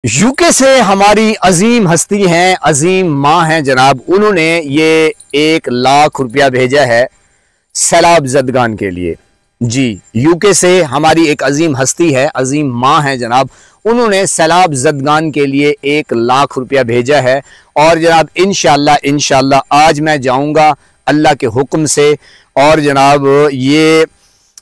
UK से हमारी अजीम हस्ती हैं, अजीम माँ हैं जनाब। उन्होंने ये 1 लाख रुपया भेजा है सैलाब ज़दगान के लिए। जी, यूके से हमारी एक अजीम हस्ती है, अजीम माँ हैं जनाब। उन्होंने सैलाब ज़दगान के लिए 1 लाख रुपया भेजा है। और जनाब इंशाल्लाह आज मैं जाऊँगा अल्लाह के हुक्म से। और जनाब ये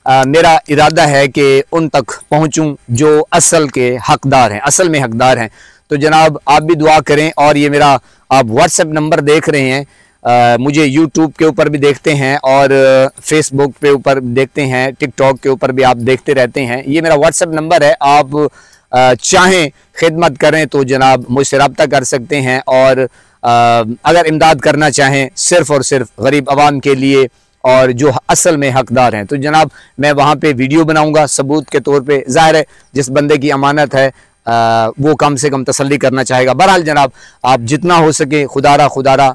मेरा इरादा है कि उन तक पहुंचूं जो असल के हकदार हैं, असल में हकदार हैं। तो जनाब आप भी दुआ करें। और ये मेरा आप व्हाट्सएप नंबर देख रहे हैं, मुझे यूट्यूब के ऊपर भी देखते हैं और फेसबुक पे ऊपर देखते हैं, टिकटॉक के ऊपर भी आप देखते रहते हैं। ये मेरा व्हाट्सएप नंबर है, आप चाहें खिदमत करें तो जनाब मुझसे रब्ता कर सकते हैं। और अगर इमदाद करना चाहें सिर्फ़ और सिर्फ गरीब आवाम के लिए और जो असल में हकदार हैं, तो जनाब मैं वहाँ पे वीडियो बनाऊंगा सबूत के तौर पे। ज़ाहिर है जिस बंदे की अमानत है वो कम से कम तसल्ली करना चाहेगा। बहरहाल जनाब आप जितना हो सके खुदारा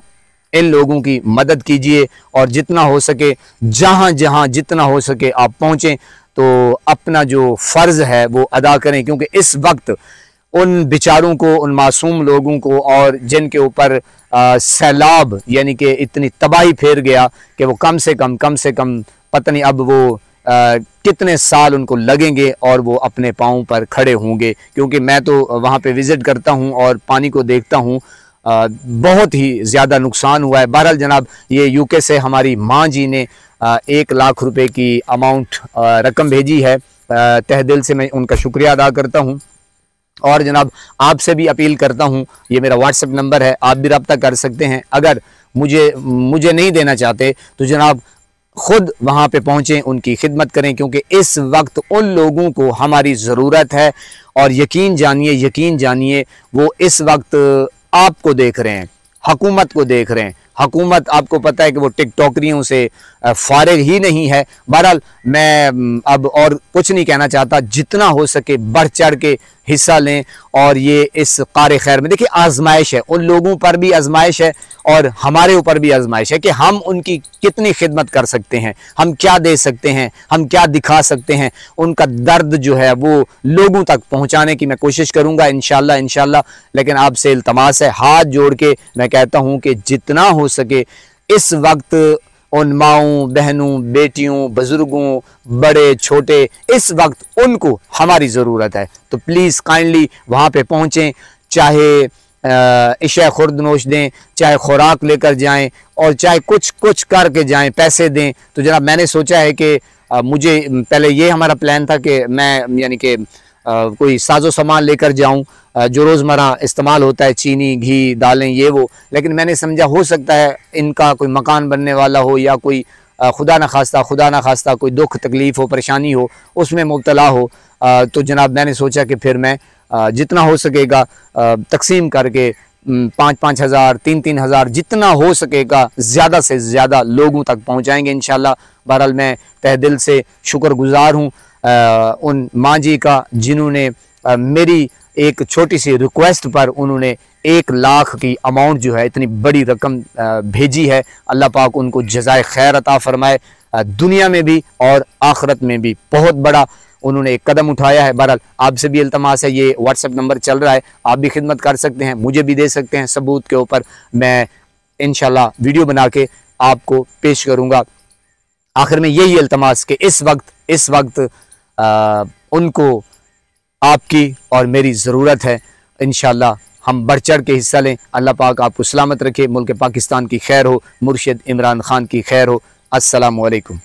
इन लोगों की मदद कीजिए और जितना हो सके जहाँ जहाँ जितना हो सके आप पहुँचें तो अपना जो फ़र्ज़ है वो अदा करें। क्योंकि इस वक्त उन बेचारों को, उन मासूम लोगों को और जिनके ऊपर सैलाब यानी कि इतनी तबाही फेर गया कि वो कम से कम पता नहीं अब वो कितने साल उनको लगेंगे और वो अपने पाँव पर खड़े होंगे। क्योंकि मैं तो वहाँ पे विज़िट करता हूँ और पानी को देखता हूँ, बहुत ही ज़्यादा नुकसान हुआ है। बहरहाल जनाब ये यूके से हमारी माँ जी ने 1 लाख रुपए की अमाउंट रकम भेजी है। तहे दिल से मैं उनका शुक्रिया अदा करता हूँ। और जनाब आपसे भी अपील करता हूँ, ये मेरा व्हाट्सएप नंबर है, आप भी रब्ता कर सकते हैं। अगर मुझे नहीं देना चाहते तो जनाब ख़ुद वहाँ पे पहुँचें, उनकी खिदमत करें। क्योंकि इस वक्त उन लोगों को हमारी ज़रूरत है। और यकीन जानिए वो इस वक्त आपको देख रहे हैं, हुकूमत को देख रहे हैं। हुकूमत आपको पता है कि वो टिकटॉकरियों से फारिग ही नहीं है। बहरहाल मैं अब और कुछ नहीं कहना चाहता, जितना हो सके बढ़ चढ़ के हिस्सा लें। और ये इस कार खैर में देखिए आजमाइश है, उन लोगों पर भी आजमाइश है और हमारे ऊपर भी आजमाइश है कि हम उनकी कितनी खिदमत कर सकते हैं, हम क्या दे सकते हैं, हम क्या दिखा सकते हैं। उनका दर्द जो है वो लोगों तक पहुँचाने की मैं कोशिश करूँगा इंशाल्लाह। लेकिन आपसे इल्तमास है, हाथ जोड़ के मैं कहता हूँ कि जितना हो सके इस वक्त उन माओं, बहनों, बेटियों, बुजुर्गों, बड़े छोटे, इस वक्त उनको हमारी ज़रूरत है। तो प्लीज़ काइंडली वहाँ पे पहुँचें, चाहे इशा खुर्द नोश दें, चाहे खुराक लेकर जाएं और चाहे कुछ करके जाएं, पैसे दें। तो जनाब मैंने सोचा है कि मुझे पहले ये हमारा प्लान था कि मैं यानी कि कोई साजो सामान लेकर जाऊं जो रोज़मर्रा इस्तेमाल होता है, चीनी, घी, दालें, ये वो। लेकिन मैंने समझा हो सकता है इनका कोई मकान बनने वाला हो या कोई खुदा न खास्ता कोई दुख तकलीफ़ हो, परेशानी हो, उसमें मुब्तला हो। तो जनाब मैंने सोचा कि फिर मैं जितना हो सकेगा तकसीम करके 5-5 हज़ार, 3-3 हज़ार, जितना हो सकेगा ज़्यादा से ज़्यादा लोगों तक पहुँचाएँगे इंशाल्लाह। बहरहाल मैं तहे दिल से शुक्रगुज़ार हूँ उन माँ जी का जिन्होंने मेरी एक छोटी सी रिक्वेस्ट पर उन्होंने 1 लाख की अमाउंट जो है इतनी बड़ी रकम भेजी है। अल्लाह पाक उनको जज़ाए खैर अता फरमाए, दुनिया में भी और आखिरत में भी बहुत बड़ा उन्होंने एक कदम उठाया है। बहरहाल आपसे भी इल्तमास है, ये व्हाट्सएप नंबर चल रहा है, आप भी खिदमत कर सकते हैं, मुझे भी दे सकते हैं सबूत के ऊपर। मैं इंशाल्लाह वीडियो बना के आपको पेश करूँगा। आखिर में यही इल्तमास कि इस वक्त उनको आपकी और मेरी ज़रूरत है। इंशाल्लाह हम बढ़ चढ़ के हिस्सा लें। अल्लाह पाक आपको सलामत रखे, मुल्क पाकिस्तान की खैर हो, मुर्शिद इमरान खान की खैर हो। अस्सलामु अलैकुम।